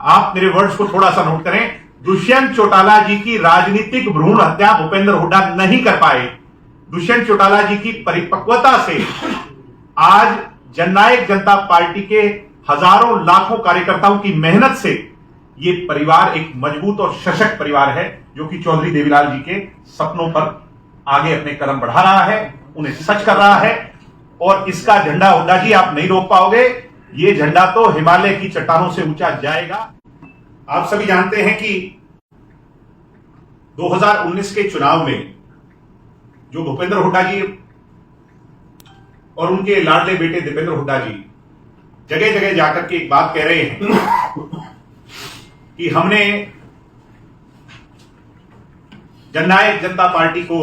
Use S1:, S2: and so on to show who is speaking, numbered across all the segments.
S1: आप मेरे वर्ड्स को थोड़ा सा नोट करें। दुष्यंत चौटाला जी की राजनीतिक भ्रूण हत्या भूपेंद्र हुड्डा नहीं कर पाए। दुष्यंत चौटाला जी की परिपक्वता से आज जननायक जनता पार्टी के हजारों लाखों कार्यकर्ताओं की मेहनत से ये परिवार एक मजबूत और सशक्त परिवार है, जो कि चौधरी देवीलाल जी के सपनों पर आगे अपने कदम बढ़ा रहा है, उन्हें सच कर रहा है। और इसका झंडा हुड्डा जी आप नहीं रोक पाओगे। ये झंडा तो हिमालय की चट्टानों से ऊंचा जाएगा। आप सभी जानते हैं कि 2019 के चुनाव में जो भूपेंद्र हुड्डा जी और उनके लाडले बेटे दीपेंद्र हुड्डा जी जगह जगह जाकर के एक बात कह रहे हैं कि हमने जननायक जनता पार्टी को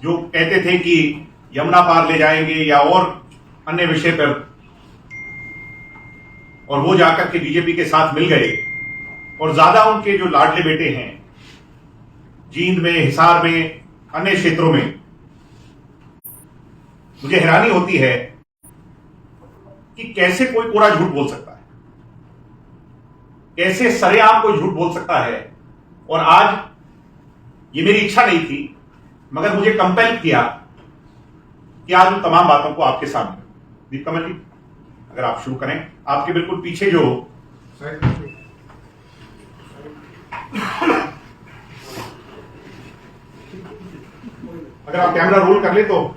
S1: जो कहते थे कि यमुना पार ले जाएंगे या और अन्य विषय पर, और वो जाकर के बीजेपी के साथ मिल गए। और ज्यादा उनके जो लाडले बेटे हैं जींद में, हिसार में, अन्य क्षेत्रों में, मुझे हैरानी होती है कि कैसे कोई कोरा झूठ बोल सकता है, कैसे सरेआम कोई झूठ बोल सकता है। और आज ये मेरी इच्छा नहीं थी, मगर मुझे कंपेल किया कि आज उन तमाम बातों को आपके सामने। दीपकमल जी, अगर आप शुरू करें। आपके बिल्कुल पीछे जो अगर आप कैमरा रोल कर ले तो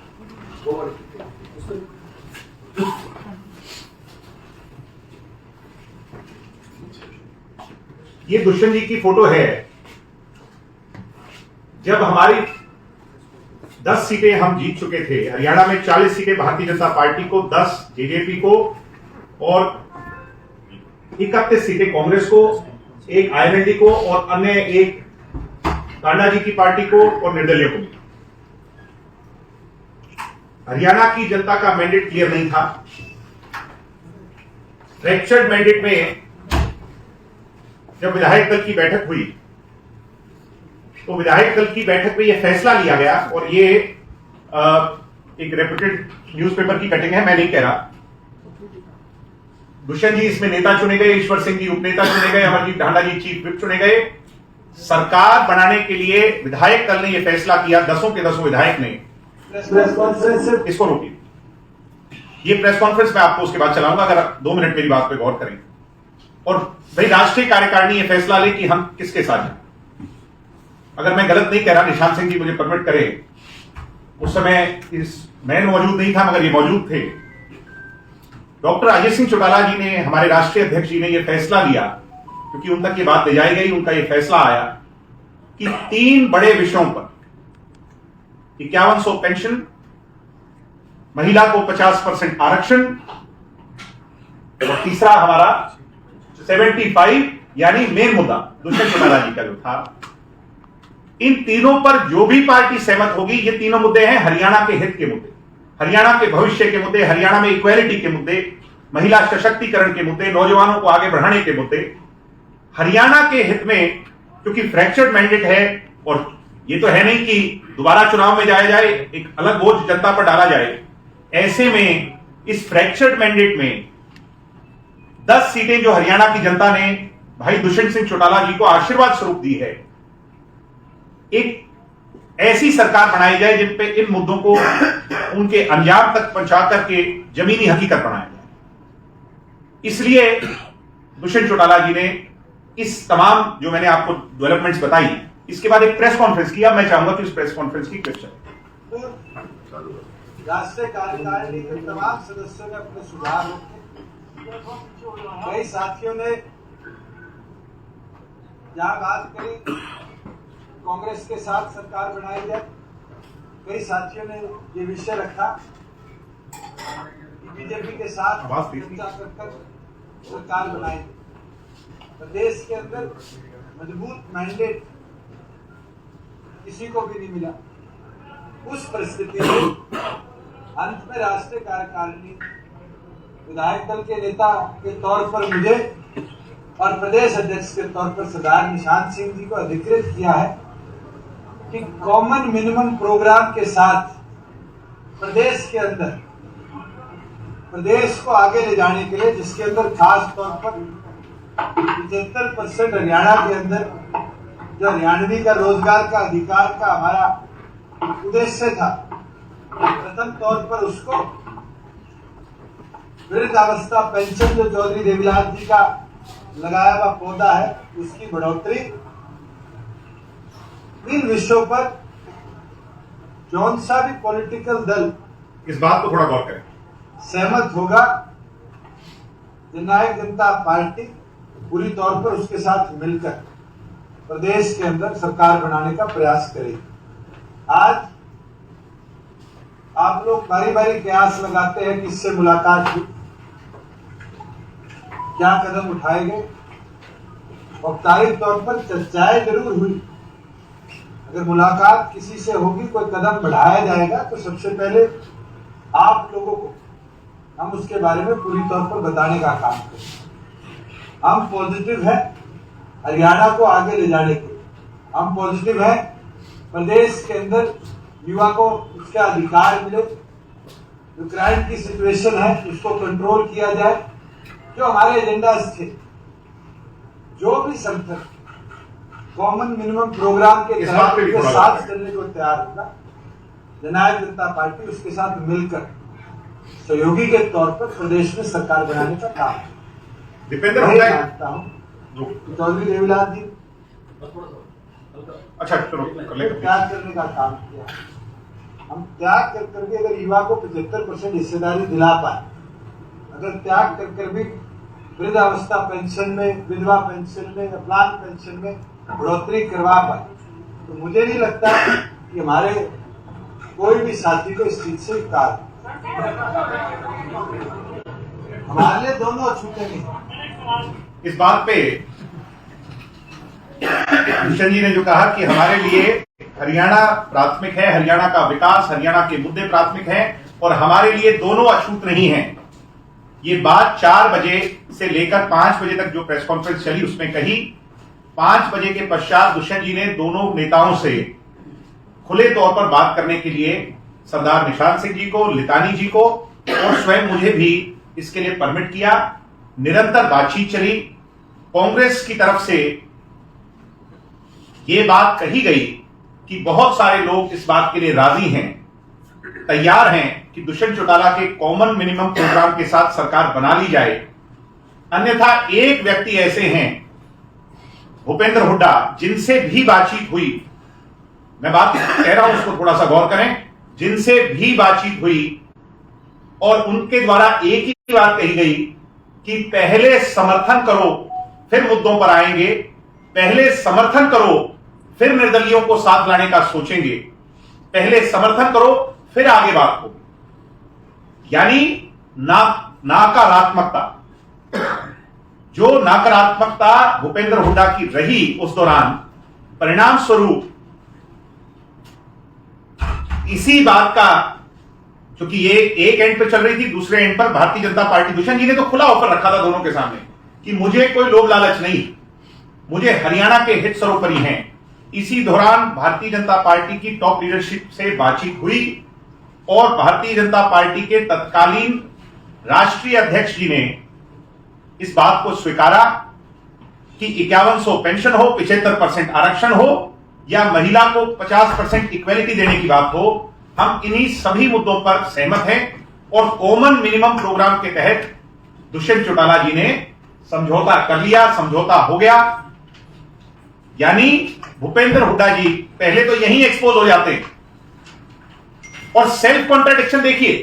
S1: ये दुष्यंत जी की फोटो है। जब हमारी 10 सीटें हम जीत चुके थे, हरियाणा में 40 सीटें भारतीय जनता पार्टी को, 10 जेजेपी को और 31 सीटें कांग्रेस को, एक आईएनएलडी को और अन्य एक कांडा जी की पार्टी को और निर्दलीय को। हरियाणा की जनता का मैंडेट क्लियर नहीं था। फ्रैक्चर्ड मैंडेट में जब विधायक दल की बैठक हुई तो विधायक दल की बैठक में यह फैसला लिया गया, और ये एक रेप्यूटेड न्यूज़पेपर की कटिंग है, मैं नहीं कह रहा। दुष्यंत जी इसमें नेता चुने गए, ईश्वर सिंह जी उपनेता चुने गए, अमरजीत ढांडा जी चीफ विप चुने गए। सरकार बनाने के लिए विधायक दल ने यह फैसला किया, 10 के 10 विधायक ने। इसको रोकिए, ये प्रेस कॉन्फ्रेंस में आपको उसके बाद चलाऊंगा, अगर 2 मिनट मेरी बात पे गौर करें। और भाई राष्ट्रीय कार्यकारिणी ये फैसला ले कि हम किसके साथ हैं। अगर मैं गलत नहीं कह रहा, निशांत सिंह जी मुझे परमिट करें, उस समय मैं मौजूद नहीं था मगर ये मौजूद थे। डॉक्टर अजय सिंह चौटाला जी ने, हमारे राष्ट्रीय अध्यक्ष जी ने यह फैसला लिया, क्योंकि उन तक ये बात ले जाई गई, उनका यह फैसला आया कि 3 बड़े विषयों पर 5100 पेंशन, महिला को 50% आरक्षण और तीसरा हमारा 75 यानी मेन मुद्दा दुष्यंत चौटाला जी का जो था। इन तीनों पर जो भी पार्टी सहमत होगी, ये तीनों मुद्दे हैं हरियाणा के हित के मुद्दे, हरियाणा के भविष्य के मुद्दे, हरियाणा में इक्वालिटी के मुद्दे, महिला सशक्तिकरण के मुद्दे, नौजवानों को आगे बढ़ाने के मुद्दे, हरियाणा के हित में। क्योंकि फ्रैक्चर्ड मैंडेट है और ये तो है नहीं कि दोबारा चुनाव में जाया जाए, एक अलग बोझ जनता पर डाला जाए। ऐसे में इस फ्रैक्चर्ड मैंडेट में 10 सीटें जो हरियाणा की जनता ने भाई दुष्यंत सिंह चौटाला जी को आशीर्वाद स्वरूप दी है, एक ऐसी सरकार बनाई जाए जिन पे इन मुद्दों को उनके अंजाम तक पहुंचा करके जमीनी हकीकत बनाया जाए। इसलिए दुष्यंत चौटाला जी ने इस तमाम जो मैंने आपको डेवलपमेंट्स बताई, इसके बाद एक प्रेस कॉन्फ्रेंस किया। मैं चाहूंगा कि उस प्रेस कॉन्फ्रेंस की क्वेश्चन।
S2: राष्ट्रीय कार्यकारिणी के तमाम सदस्यों ने अपने सुझाव रखे। कई साथियों ने जहां बात करी कांग्रेस के साथ सरकार बनाई जाए, कई साथियों ने ये विषय रखा कि बीजेपी के साथ चर्चा कर सरकार बनाई। प्रदेश के अंदर मजबूत मैंडेट किसी को भी नहीं मिला। उस परिस्थिति में अंत में राष्ट्रीय कार्यकारिणी विधायक दल के नेता के तौर पर मुझे और प्रदेश अध्यक्ष के तौर पर सरदार निशांत सिंह जी को अधिकृत किया है कि कॉमन मिनिमम प्रोग्राम के साथ प्रदेश के अंदर प्रदेश को आगे ले जाने के लिए, जिसके अंदर खास तौर पर 75% हरियाणा के अंदर जो हरियाणवी का रोजगार का अधिकार का हमारा उद्देश्य था, प्रथम तौर पर उसको वृद्धावस्था पेंशन जो चौधरी देवीलाल जी का लगाया हुआ पौधा है उसकी बढ़ोतरी, इन विषयों पर जौन सा भी पॉलिटिकल दल
S1: इस बात को थोड़ा गौर करें,
S2: सहमत होगा, जननायक जनता पार्टी पूरी तौर पर उसके साथ मिलकर प्रदेश के अंदर सरकार बनाने का प्रयास करेगी। आज आप लोग बारी बारी कयास लगाते हैं कि इससे मुलाकात हुई, क्या कदम उठाए गए, औपचारिक तौर पर चर्चाएं जरूर हुई। अगर मुलाकात किसी से होगी, कोई कदम बढ़ाया जाएगा तो सबसे पहले आप लोगों को हम उसके बारे में पूरी तौर पर बताने का काम करें। हम पॉजिटिव हैं हरियाणा को आगे ले जाने के, हम पॉजिटिव हैं प्रदेश के अंदर युवा को उसका अधिकार मिले, जो क्राइम की सिचुएशन है उसको कंट्रोल किया जाए। जो हमारे एजेंडास थे, जो भी संगठन कॉमन मिनिमम प्रोग्राम के तहत उनके साथ चलने को तैयार होगा, जननायक जनता पार्टी उसके साथ मिलकर सहयोगी के तौर पर प्रदेश में सरकार बनाने का काम
S1: दीपेंद्र
S2: मानता हूँ। चौधरी देवीलाल जी
S1: अच्छा चलो
S2: त्याग करने का काम किया, हम त्याग कर करके अगर युवा को 75% हिस्सेदारी दिला पाए, अगर त्याग कर कर भी वृद्धावस्था पेंशन में, विधवा पेंशन में, अपलान पेंशन में बढ़ोतरी करवा पाए, तो मुझे नहीं लगता कि हमारे कोई भी साथी को इस चीज से इनकार। हमारे लिए दोनों छूटेंगे।
S1: इस बात पे भूषण जी ने जो कहा कि हमारे लिए हरियाणा प्राथमिक है, हरियाणा का विकास, हरियाणा के मुद्दे प्राथमिक हैं और हमारे लिए दोनों अछूत नहीं हैं, ये बात 4 बजे से लेकर 5 बजे तक जो प्रेस कॉन्फ्रेंस चली उसमें कही। 5 बजे के पश्चात दुष्यंत जी ने दोनों नेताओं से खुले तौर पर बात करने के लिए सरदार निशान सिंह जी को, लितानी जी को और स्वयं मुझे भी इसके लिए परमिट किया। निरंतर बातचीत चली। कांग्रेस की तरफ से यह बात कही गई कि बहुत सारे लोग इस बात के लिए राजी हैं, तैयार हैं कि दुष्यंत चौटाला के कॉमन मिनिमम प्रोग्राम के साथ सरकार बना ली जाए। अन्यथा एक व्यक्ति ऐसे हैं, भूपेंद्र हुड्डा, जिनसे भी बातचीत हुई, मैं बात कह रहा हूं उसको थोड़ा सा गौर करें, जिनसे भी बातचीत हुई और उनके द्वारा एक ही बात कही गई कि पहले समर्थन करो फिर मुद्दों पर आएंगे, पहले समर्थन करो फिर निर्दलियों को साथ लाने का सोचेंगे, पहले समर्थन करो फिर आगे बात हो। यानी नकारात्मकता, जो नकारात्मकता भूपेंद्र हुड्डा की रही उस दौरान, परिणाम स्वरूप इसी बात का, क्योंकि ये एक एंड पे चल रही थी, दूसरे एंड पर भारतीय जनता पार्टी, दुष्यंत जी ने तो खुला ऑफर रखा था दोनों के सामने कि मुझे कोई लोभ लालच नहीं, मुझे हरियाणा के हित सर्वोपरि हैं। इसी दौरान भारतीय जनता पार्टी की टॉप लीडरशिप से बातचीत हुई और भारतीय जनता पार्टी के तत्कालीन राष्ट्रीय अध्यक्ष जी ने इस बात को स्वीकारा कि 5100 पेंशन हो, 75% आरक्षण हो या महिला को 50% इक्वेलिटी देने की बात हो, हम इन्हीं सभी मुद्दों पर सहमत हैं और कॉमन मिनिमम प्रोग्राम के तहत दुष्यंत चौटाला जी ने समझौता कर लिया, समझौता हो गया। यानी भूपेंद्र हुड्डा जी पहले तो यहीं एक्सपोज हो जाते हैं और सेल्फ कॉन्ट्राडिक्शन देखिए।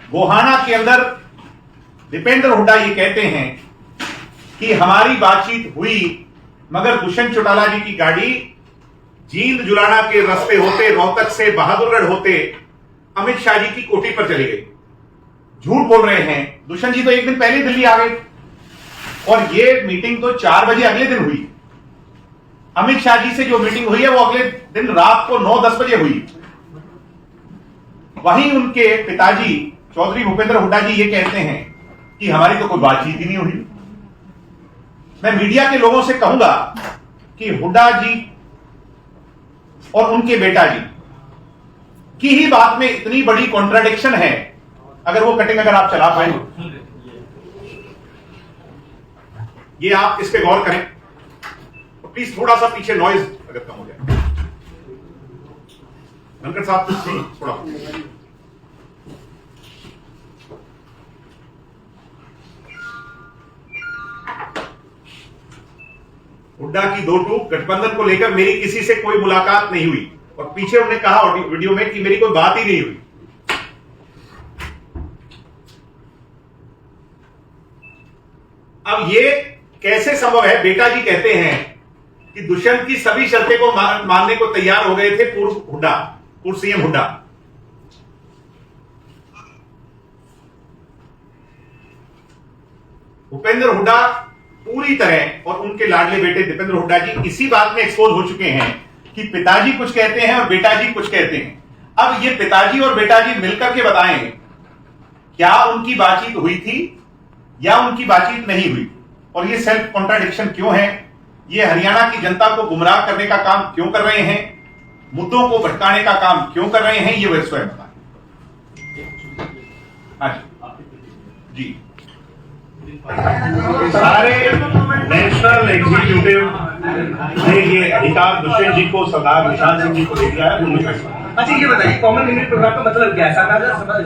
S1: गोहाना के अंदर दीपेंद्र हुड्डा ये कहते हैं कि हमारी बातचीत हुई मगर दुष्यंत चौटाला जी की गाड़ी जींद जुलाना के रास्ते होते, रोहतक से बहादुरगढ़ होते अमित शाह जी की कोठी पर चले गए। झूठ बोल रहे हैं। दुष्यंत जी तो एक दिन पहले दिल्ली आ गए और ये मीटिंग तो 4 बजे अगले दिन हुई। अमित शाह जी से जो मीटिंग हुई है वो अगले दिन रात को 9-10 बजे हुई। वहीं उनके पिताजी चौधरी भूपेंद्र हुड्डा जी ये कहते हैं कि हमारी तो कोई बातचीत ही नहीं हुई। मैं मीडिया के लोगों से कहूंगा कि हुड्डा जी और उनके बेटा जी की ही बात में इतनी बड़ी कॉन्ट्राडिक्शन है, अगर वो कटिंग अगर आप चला पाए ये आप इस पे गौर करें। तो प्लीज थोड़ा सा पीछे नॉइज अगर कम हो जाए। धनखड़ साहब थोड़ा हुड्डा की दो टूक, गठबंधन को लेकर मेरी किसी से कोई मुलाकात नहीं हुई, और पीछे उन्होंने कहा वीडियो में कि मेरी कोई बात ही नहीं हुई। अब ये कैसे संभव है? बेटा जी कहते हैं कि दुष्यंत की सभी शर्तें को मानने को तैयार हो गए थे पूर्व सीएम हुड्डा। भूपेंद्र हुड्डा पूरी तरह और उनके लाडले बेटे दीपेंद्र हुड्डा जी इसी बात में एक्सपोज हो चुके हैं कि पिताजी कुछ कहते हैं और बेटा जी कुछ कहते हैं। अब ये पिताजी और बेटा जी मिलकर के बताएं क्या उनकी बातचीत हुई थी या उनकी बातचीत नहीं हुई, और ये सेल्फ कॉन्ट्राडिक्शन क्यों है? ये हरियाणा की जनता को गुमराह करने का काम क्यों कर रहे हैं? मुद्दों को भटकाने का काम क्यों कर रहे हैं? ये वे स्वयं बताएं। जी
S3: सारे नेशनल एग्जीक्यूटिव ने ये अधिकार दुष्यंत जी को, सरदार निशान सिंह जी को दे दिया है।
S4: अच्छा ये बताइए, कॉमन लिमिट प्रोग्राम का मतलब क्या है?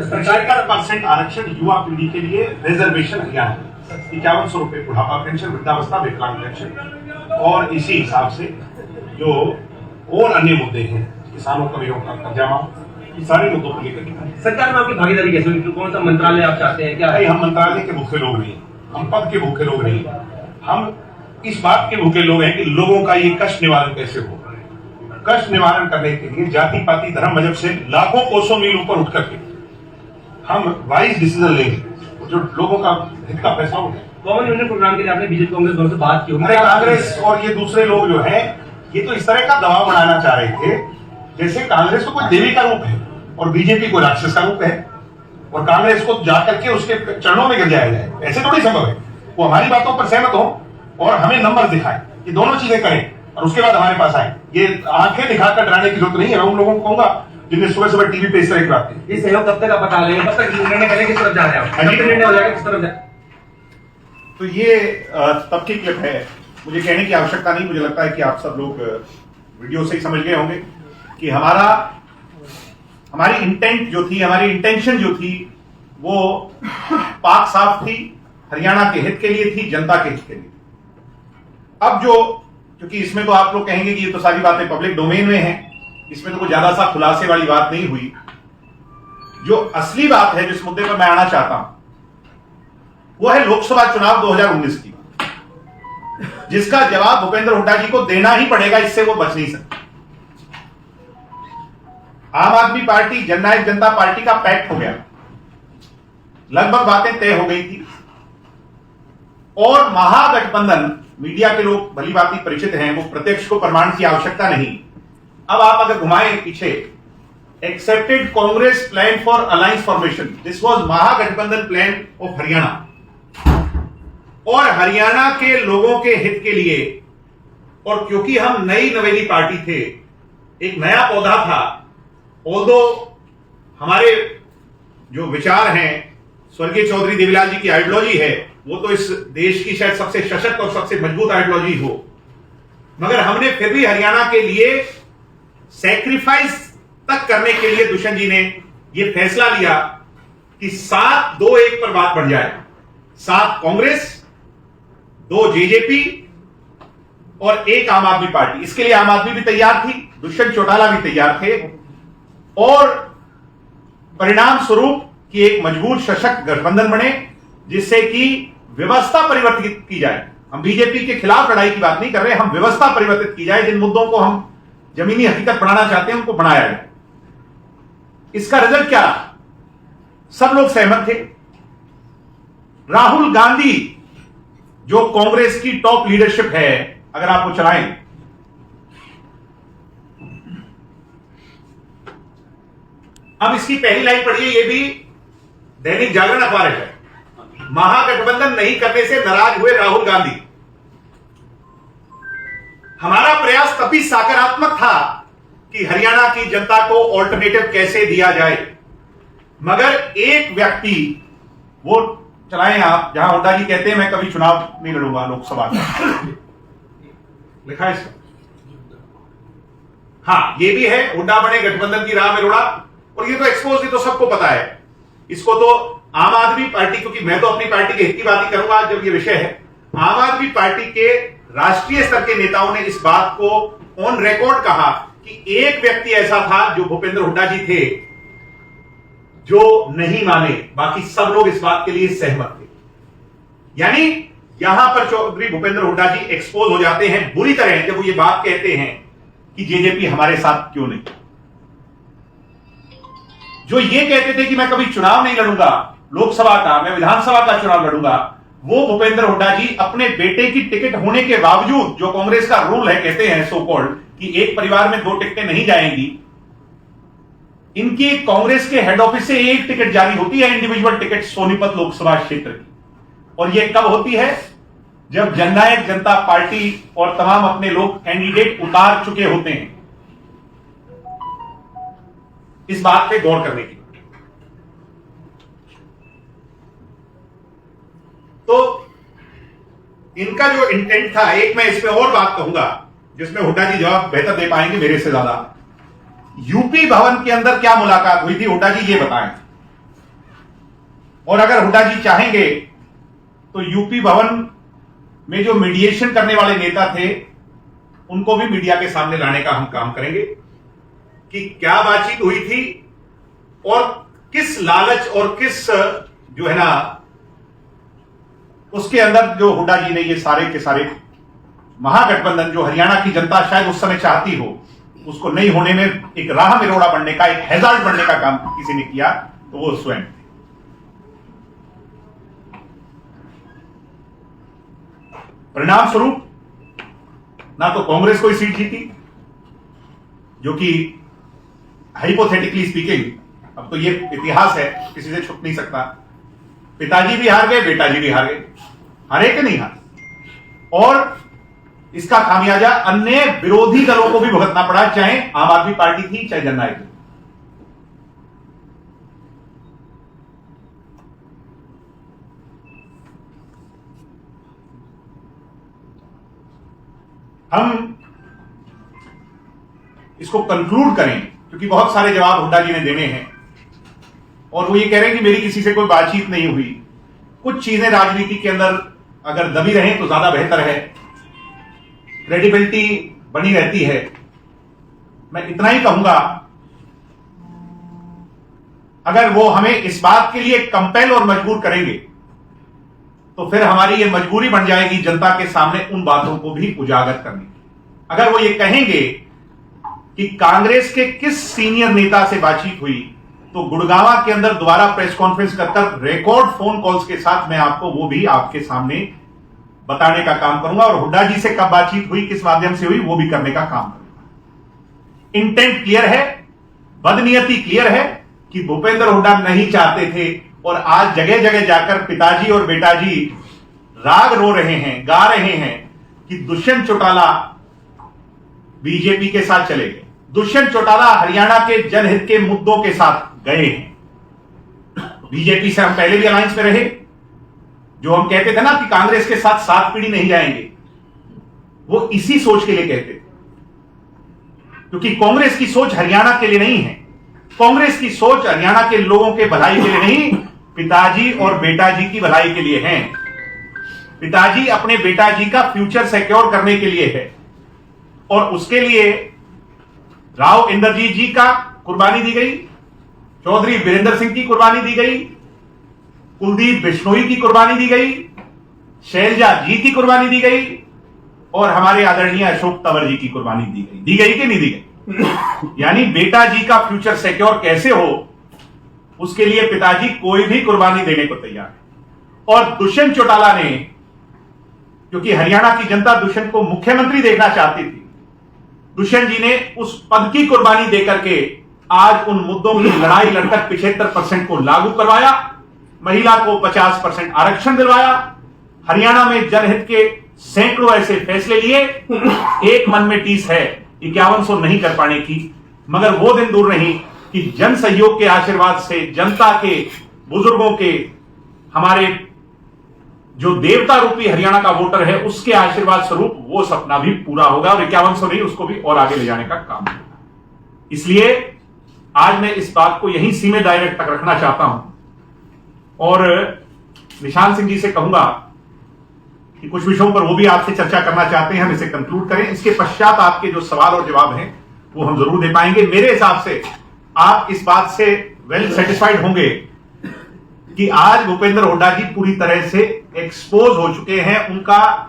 S3: 75% आरक्षण युवा पीढ़ी के लिए रिजर्वेशन हरियाणा, 5100 रुपए बुढ़ापा पेंशन, वृद्धावस्था, विकलांग पेंशन, और इसी हिसाब से जो और अन्य मुद्दे हैं, किसानों का कर्जा माफ, ये सारे मुद्दों को लेकर
S4: सरकार में आपकी भागीदारी कैसे हुई? कौन सा मंत्रालय आप चाहते हैं? क्या
S3: नहीं, हम मंत्रालय के भूखे लोग नहीं, हम पद के भूखे लोग नहीं, हम इस बात के भूखे लोग हैं कि लोगों का ये कष्ट निवारण कैसे हो। कष्ट निवारण करने के लिए जाति पाति धर्म मजहब से लाखों कोसों मील ऊपर उठ करके हम वाइज डिसीजन लेंगे जो लोगों का हित का पैसा होगा।
S4: कॉमन यूनियन प्रोग्राम के लिए आपने बीजेपी कांग्रेस दोनों से बात की होगी?
S3: कांग्रेस और ये दूसरे लोग जो है ये तो इस तरह का दबाव बनाना चाह रहे थे जैसे कांग्रेस को कोई देवी का रूप है और बीजेपी को राक्षस का रूप है, और कांग्रेस को जाकर के उसके चरणों में गिर जाया जाए। ऐसे थोड़ी संभव है। वो हमारी बातों पर सहमत हो और हमें नंबर दिखाएं, ये दोनों चीजें करें और उसके बाद हमारे पास आए। ये आंखें दिखाकर डराने की जरूरत नहीं है। मैं उन लोगों को कहूंगा जिन्हें सुबह सुबह टीवी पे इस तरह की बात है।
S4: ये सहयोग कब तक आप बता लेंगे? कब तक निर्णय करेंगे? किस तरफ जा रहे हैं? निर्णय हो जाएगा किस तरफ जाए?
S1: तो ये तब की क्लिप है, मुझे कहने की आवश्यकता नहीं। मुझे लगता है कि आप सब लोग वीडियो से ही समझ गए होंगे कि हमारी इंटेंट जो थी, हमारी इंटेंशन जो थी वो पाक साफ थी, हरियाणा के हित के लिए थी, जनता के हित के लिए। अब क्योंकि इसमें तो आप लोग कहेंगे कि ये तो सारी बातें पब्लिक डोमेन में हैं, इसमें तो कोई ज्यादा सा खुलासे वाली बात नहीं हुई। जो असली बात है जिस मुद्दे पर मैं आना चाहता हूं वो है लोकसभा चुनाव 2019 की, जिसका जवाब भूपेंद्र हुड्डा जी को देना ही पड़ेगा, इससे वो बच नहीं सकते। आम आदमी पार्टी जननायक जनता पार्टी का पैक्ट हो गया, लगभग बातें तय हो गई थी, और महागठबंधन, मीडिया के लोग भली भांति परिचित हैं, वो प्रत्यक्ष को प्रमाण की आवश्यकता नहीं। अब आप अगर घुमाएं पीछे, accepted Congress plan for alliance formation, this was Mahagathbandhan plan of Haryana, और हरियाणा के लोगों के हित के लिए, और क्योंकि हम नई नवेली पार्टी थे, एक नया पौधा था, ऑल्दो हमारे जो विचार हैं स्वर्गीय चौधरी देवीलाल जी की आइडियोलॉजी है, वो तो इस देश की शायद सबसे सशक्त और सबसे मजबूत आइडियोलॉजी हो, मगर हमने फिर भी हरियाणा के लिए सैक्रिफाइस तक करने के लिए दुष्यंत जी ने यह फैसला लिया कि 7-2-1 पर बात बढ़ जाए। 7 कांग्रेस, 2 जेजेपी और 1 आम आदमी पार्टी। इसके लिए आम आदमी भी तैयार थी, दुष्यंत चौटाला भी तैयार थे, और परिणाम स्वरूप कि एक मजबूत सशक्त गठबंधन बने जिससे कि व्यवस्था परिवर्तित की जाए। हम बीजेपी के खिलाफ लड़ाई की बात नहीं कर रहे, हम व्यवस्था परिवर्तित की जाए, जिन मुद्दों को हम जमीनी हकीकत बनाना चाहते हैं उनको बनाया जाए। इसका रिजल्ट क्या रहा? सब लोग सहमत थे। राहुल गांधी जो कांग्रेस की टॉप लीडरशिप है, अगर आप वो चलाएं, अब इसकी पहली लाइन पढ़िए, ये भी दैनिक जागरण अखबार है। महागठबंधन नहीं करने से नाराज हुए राहुल गांधी। हमारा प्रयास तभी सकारात्मक था कि हरियाणा की जनता को ऑल्टरनेटिव कैसे दिया जाए, मगर एक व्यक्ति, वो चलाएं आप, जहां हुड्डा जी कहते हैं मैं कभी चुनाव नहीं लड़ूंगा लोकसभा का, लिखा है इसका। हाँ, ये भी है, हुड्डा बने गठबंधन की राह में रुड़ा, और ये तो एक्सपोज, ये तो सबको पता है। इसको तो आम आदमी पार्टी, क्योंकि मैं तो अपनी पार्टी के हित की बात ही करूंगा जब ये विषय है, आम आदमी पार्टी के राष्ट्रीय स्तर के नेताओं ने इस बात को ऑन रिकॉर्ड कहा कि एक व्यक्ति ऐसा था जो भूपेंद्र हुड्डा जी थे जो नहीं माने, बाकी सब लोग इस बात के लिए सहमत थे। यानी यहां पर चौधरी भूपेंद्र हुड्डा जी एक्सपोज हो जाते हैं बुरी तरह जब वो ये बात कहते हैं कि जेजेपी हमारे साथ क्यों नहीं। जो ये कहते थे कि मैं कभी चुनाव नहीं लड़ूंगा लोकसभा का, मैं विधानसभा का चुनाव लड़ूंगा, वो भूपेंद्र हुड्डा जी अपने बेटे की टिकट होने के बावजूद, जो कांग्रेस का रूल है, कहते हैं सो कॉल्ड कि एक परिवार में 2 टिकटें नहीं जाएंगी, इनकी कांग्रेस के हेड ऑफिस से एक टिकट जारी होती है, इंडिविजुअल टिकट सोनीपत लोकसभा क्षेत्र की। और यह कब होती है? जब जननायक जनता पार्टी और तमाम अपने लोग कैंडिडेट उतार चुके होते हैं। इस बात पे गौर करने की। तो इनका जो इंटेंट था, एक मैं इसमें और बात कहूंगा जिसमें हुड्डा जी जवाब बेहतर दे पाएंगे मेरे से ज्यादा। यूपी भवन के अंदर क्या मुलाकात हुई थी, हुड्डा जी ये बताएं। और अगर हुड्डा जी चाहेंगे तो यूपी भवन में जो मीडिएशन करने वाले नेता थे उनको भी मीडिया के सामने लाने का हम काम करेंगे कि क्या बातचीत हुई थी और किस लालच और किस जो है ना उसके अंदर जो हुड्डा जी ने ये सारे के सारे महागठबंधन जो हरियाणा की जनता शायद उस समय चाहती हो, उसको नहीं होने में एक राह में रोड़ा बनने का, एक हैजार्ड बनने का काम किसी ने किया तो वो स्वयं। परिणाम स्वरूप ना तो कांग्रेस कोई सीट जीती, जो कि हाइपोथेटिकली स्पीकिंग, अब तो ये इतिहास है, किसी से छुप नहीं सकता, पिताजी भी हार गए, बेटा जी भी हार गए, हारे कि नहीं हारे। और इसका खामियाजा अन्य विरोधी दलों को भी भुगतना पड़ा, चाहे आम आदमी पार्टी थी चाहे जननायक थी। हम इसको कंक्लूड करें क्योंकि बहुत सारे जवाब हुड्डा जी ने देने हैं और वो ये कह रहे हैं कि मेरी किसी से कोई बातचीत नहीं हुई। कुछ चीजें राजनीति के अंदर अगर दबी रहें तो ज्यादा बेहतर है, क्रेडिबिलिटी बनी रहती है। मैं इतना ही कहूंगा, अगर वो हमें इस बात के लिए कंपेल और मजबूर करेंगे तो फिर हमारी ये मजबूरी बन जाएगी जनता के सामने उन बातों को भी उजागर करने की। अगर वो ये कहेंगे कि कांग्रेस के किस सीनियर नेता से बातचीत हुई, तो गुड़गांव के अंदर दोबारा प्रेस कॉन्फ्रेंस कर रिकॉर्ड फोन कॉल्स के साथ मैं आपको वो भी आपके सामने बताने का काम करूंगा, और हुड्डा जी से कब बातचीत हुई, किस माध्यम से हुई, वो भी करने का काम करूंगा। इंटेंट क्लियर है, बदनीयती क्लियर है कि भूपेंद्र हुड्डा नहीं चाहते थे, और आज जगह जगह जाकर पिताजी और बेटाजी राग रो रहे हैं, गा रहे हैं कि दुष्यंत चौटाला बीजेपी के साथ चले गए, दुष्यंत चौटाला हरियाणा के जनहित के मुद्दों के साथ गए हैं। बीजेपी से हम पहले भी अलायंस में रहे, जो हम कहते थे ना कि कांग्रेस के साथ 7 पीढ़ी नहीं जाएंगे, वो इसी सोच के लिए कहते थे, क्योंकि कांग्रेस की सोच हरियाणा के लिए नहीं है। कांग्रेस की सोच हरियाणा के लोगों के भलाई के लिए नहीं, पिताजी और बेटाजी की भलाई के लिए है। पिताजी अपने बेटाजी का फ्यूचर सिक्योर करने के लिए है, और उसके लिए राव इंद्रजीत जी का कुर्बानी दी गई, चौधरी वीरेंद्र सिंह की कुर्बानी दी गई, कुलदीप बिश्नोई की कुर्बानी दी गई, शैलजा जी की कुर्बानी दी गई, और हमारे आदरणीय अशोक तंवर जी की कुर्बानी दी गई कि नहीं दी गई? यानी बेटा जी का फ्यूचर सिक्योर कैसे हो, उसके लिए पिताजी कोई भी कुर्बानी देने को तैयार है। और दुष्यंत चौटाला ने, क्योंकि हरियाणा की जनता दुष्यंत को मुख्यमंत्री देखना चाहती थी, दुष्यंत जी ने उस पद की कुर्बानी देकर के आज उन मुद्दों की लड़ाई लड़कर 75% को लागू करवाया, महिला को 50% आरक्षण दिलवाया, हरियाणा में जनहित के सैकड़ों ऐसे फैसले लिए। एक मन में टीस है 5100 नहीं कर पाने की, मगर वो दिन दूर नहीं कि जन सहयोग के आशीर्वाद से, जनता के, बुजुर्गों के, हमारे जो देवता रूपी हरियाणा का वोटर है उसके आशीर्वाद स्वरूप वो सपना भी पूरा होगा और 5100 नहीं, उसको भी और आगे ले जाने का काम होगा। इसलिए आज मैं इस बात को यहीं सीमित डायरेक्ट तक रखना चाहता हूं और निशान सिंह जी से कहूंगा कि कुछ विषयों पर वो भी आपसे चर्चा करना चाहते हैं, हम इसे कंक्लूड करें। इसके पश्चात आपके जो सवाल और जवाब हैं वो हम जरूर दे पाएंगे। मेरे हिसाब से आप इस बात से वेल सेटिस्फाइड होंगे कि आज भूपेंद्र हुड्डा जी पूरी तरह से एक्सपोज हो चुके हैं, उनका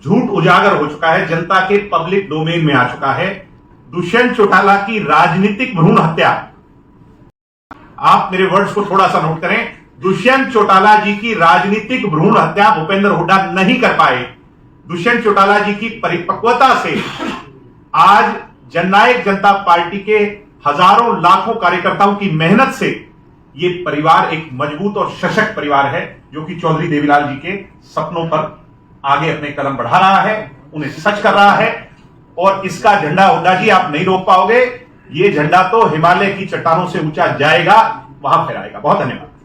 S1: झूठ उजागर हो चुका है, जनता के पब्लिक डोमेन में आ चुका है। दुष्यंत चौटाला की राजनीतिक भ्रूण हत्या, आप मेरे वर्ड्स को थोड़ा सा नोट करें, दुष्यंत चौटाला जी की राजनीतिक भ्रूण हत्या भूपेंद्र हुड्डा नहीं कर पाए। दुष्यंत चौटाला जी की परिपक्वता से आज जननायक जनता पार्टी के हजारों लाखों कार्यकर्ताओं की मेहनत से ये परिवार एक मजबूत और सशक्त परिवार है, जो कि चौधरी देवीलाल जी के सपनों पर आगे अपने कदम बढ़ा रहा है, उन्हें सच कर रहा है। और इसका झंडा हुड्डा जी आप नहीं रोक पाओगे, ये झंडा तो हिमालय की चट्टानों से ऊंचा जाएगा, वहां फहराएगा। बहुत धन्यवाद।